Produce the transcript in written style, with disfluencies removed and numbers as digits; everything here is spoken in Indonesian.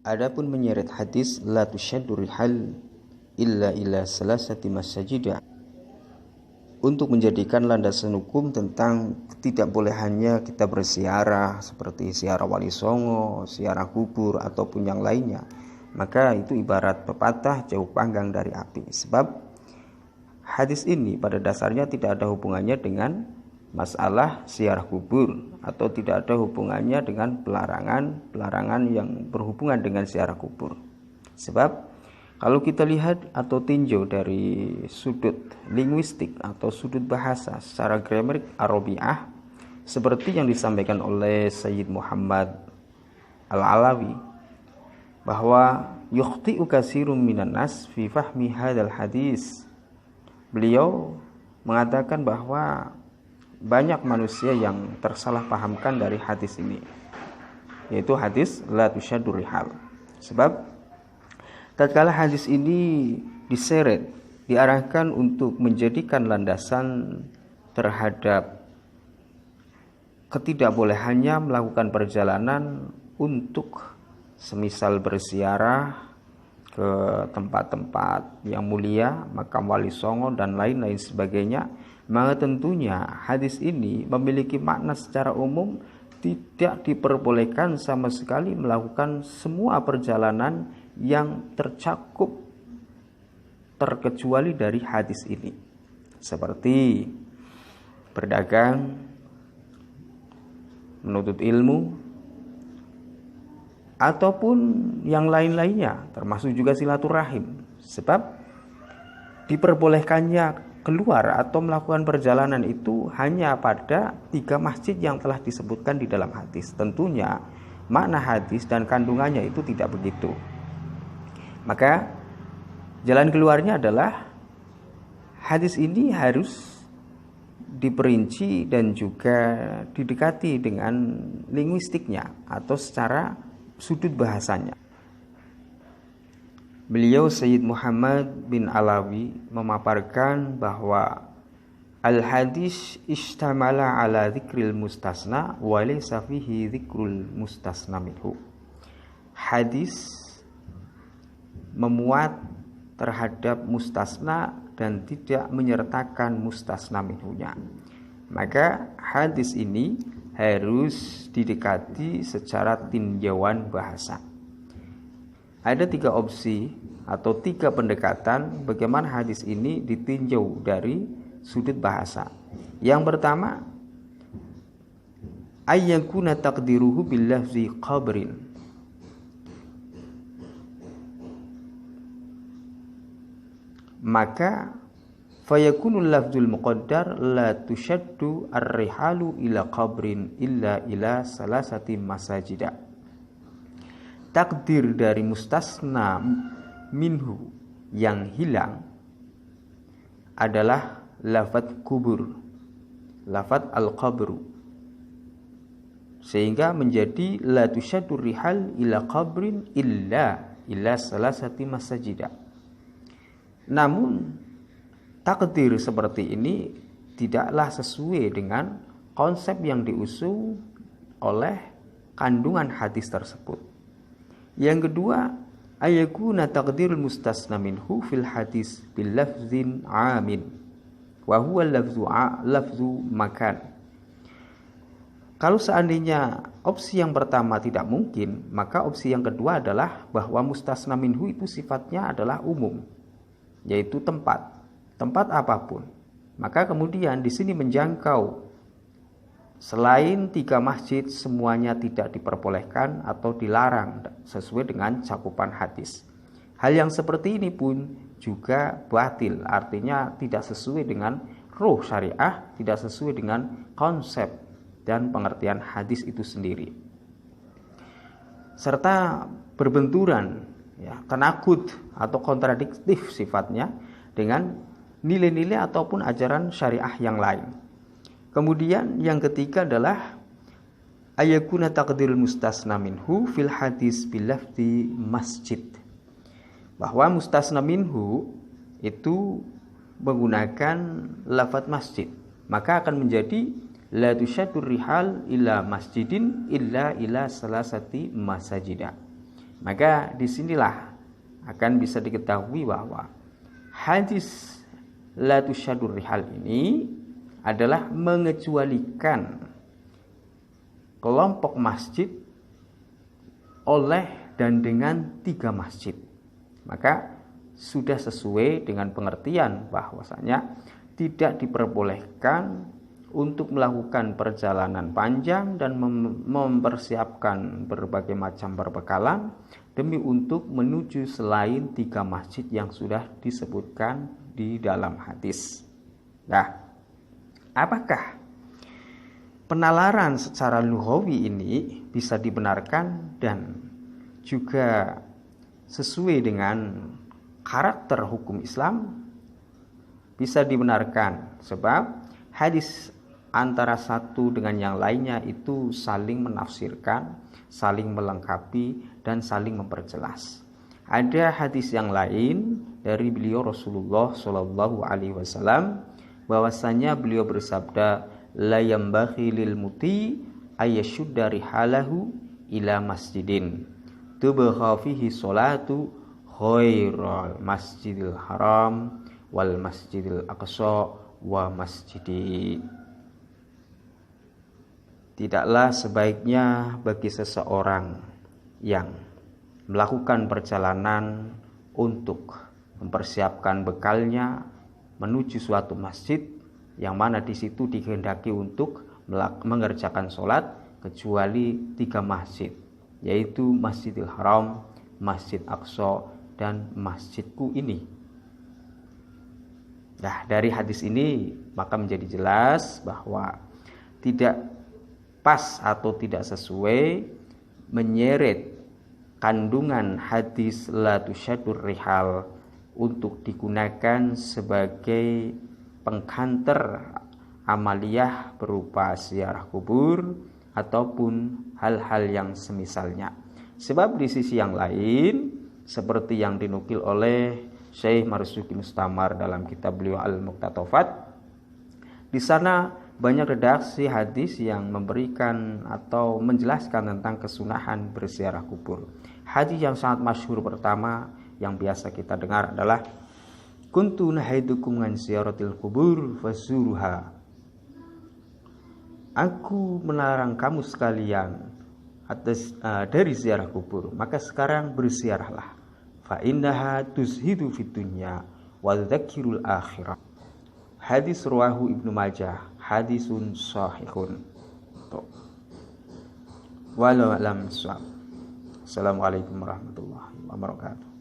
Adapun menyeret hadis la tusyaddu rihal illa ila salasati masajida untuk menjadikan landasan hukum tentang tidak bolehnya kita berziarah seperti ziarah wali songo, ziarah kubur ataupun yang lainnya, maka itu ibarat pepatah jauh panggang dari api. Sebab hadis ini pada dasarnya tidak ada hubungannya dengan masalah ziarah kubur atau tidak ada hubungannya dengan pelarangan yang berhubungan dengan ziarah kubur. Sebab kalau kita lihat atau tinjau dari sudut linguistik atau sudut bahasa secara grammar Arabiah, seperti yang disampaikan oleh Sayyid Muhammad Al-Alawi, bahwa yukhti'u katsirun minan nas fi fahmi hadzal hadis. Beliau mengatakan bahwa banyak manusia yang tersalah pahamkan dari hadis ini, yaitu hadis la tusyaddu rihal. Sebab tatkala hadis ini diseret, diarahkan untuk menjadikan landasan terhadap ketidakbolehannya melakukan perjalanan untuk semisal berziarah ke tempat-tempat yang mulia, makam wali songo dan lain-lain sebagainya, maka tentunya hadis ini memiliki makna secara umum tidak diperbolehkan sama sekali melakukan semua perjalanan yang tercakup terkecuali dari hadis ini, seperti berdagang, menuntut ilmu, ataupun yang lain-lainnya, termasuk juga silaturahim. Sebab diperbolehkannya keluar atau melakukan perjalanan itu hanya pada 3 masjid yang telah disebutkan di dalam hadis. Tentunya makna hadis dan kandungannya itu tidak begitu. Maka jalan keluarnya adalah hadis ini harus diperinci dan juga didekati dengan linguistiknya atau secara sudut bahasanya. Beliau Sayyid Muhammad bin Alawi memaparkan bahwa al-hadis istamala ala dzikril mustasna wa laysa fihi dzikrul mustasna minhu. Hadis memuat terhadap mustasna dan tidak menyertakan mustasna minhunya. Maka hadis ini harus didekati secara tinjauan bahasa. Ada 3 opsi atau 3 pendekatan bagaimana hadis ini ditinjau dari sudut bahasa. Yang pertama, ayyakuna taqdiruhu bil lafzi qabrin. Maka fayakunul lafzul muqaddar la tushaddu ar-rihalu ila qabrin illa ila salasati masajida. Takdir dari mustasna minhu yang hilang adalah lafaz kubur, lafaz al-qabru, sehingga menjadi la tushaddu rihal ila qabrin illa ila salasati masajida. Namun takdir seperti ini tidaklah sesuai dengan konsep yang diusung oleh kandungan hadis tersebut. Yang kedua, ayakuna taqdirul mustasna minhu fil hadis bil lafzin amin wa huwa lafzu makan. Kalau seandainya opsi yang pertama tidak mungkin, maka opsi yang kedua adalah bahwa mustasna minhu itu sifatnya adalah umum, yaitu tempat apapun. Maka kemudian di sini menjangkau selain 3 masjid semuanya tidak diperbolehkan atau dilarang sesuai dengan cakupan hadis. Hal yang seperti ini pun juga batil, artinya tidak sesuai dengan ruh syariah, tidak sesuai dengan konsep dan pengertian hadis itu sendiri, serta berbenturan, tanakut atau kontradiktif sifatnya dengan nilai-nilai ataupun ajaran syariah yang lain. Kemudian yang ketiga adalah ayakuna taqdirul mustasna minhu fil hadis bil lafzi masjid, bahwa mustasna minhu itu menggunakan lafaz masjid, maka akan menjadi la tusyaddur rihal illa masjidin illa ila salasati masajida. Maka disinilah akan bisa diketahui bahwa hadis la tusyaddur rihal ini adalah mengecualikan kelompok masjid oleh dan dengan 3 masjid. Maka sudah sesuai dengan pengertian bahwasanya tidak diperbolehkan untuk melakukan perjalanan panjang dan mempersiapkan berbagai macam perbekalan demi untuk menuju selain 3 masjid yang sudah disebutkan di dalam hadis. Nah, apakah penalaran secara lughawi ini bisa dibenarkan dan juga sesuai dengan karakter hukum Islam? Bisa dibenarkan sebab hadis antara satu dengan yang lainnya itu saling menafsirkan, saling melengkapi, dan saling memperjelas. Ada hadis yang lain dari beliau Rasulullah Shallallahu Alaihi Wasallam bahwasanya beliau bersabda, la yambaghi lil muti ayyashudda rihalahu ila masjidin tubha fihi sholatu khairal masjidil haram wal masjidil aqsa wa masjidi. Tidaklah sebaiknya bagi seseorang yang melakukan perjalanan untuk mempersiapkan bekalnya menuju suatu masjid yang mana di situ dikehendaki untuk mengerjakan sholat kecuali 3 masjid, yaitu Masjidil Haram, Masjid Aqsa, dan masjidku ini. Nah, dari hadis ini maka menjadi jelas bahwa tidak pas atau tidak sesuai menyeret kandungan hadis la tusyaddur rihal untuk digunakan sebagai pengkanter amaliyah berupa ziarah kubur ataupun hal-hal yang semisalnya. Sebab di sisi yang lain, seperti yang dinukil oleh Syekh Marzuki Mustamar dalam kitab beliau Al-Muqtatafat, di sana banyak redaksi hadis yang memberikan atau menjelaskan tentang kesunahan berziarah kubur. Hadis yang sangat masyhur pertama yang biasa kita dengar adalah kuntu nahaidukum an ziyaratil kubur fazuruha. Aku melarang kamu sekalian dari ziarah kubur, maka sekarang berziarahlah. Fa innaha tuzhidu fid dunya wa dzakirul akhirah. Hadis rawahu Ibnu Majah, hadisun sahihun. Wallahu a'lam bishawab. Assalamualaikum warahmatullahi wabarakatuh.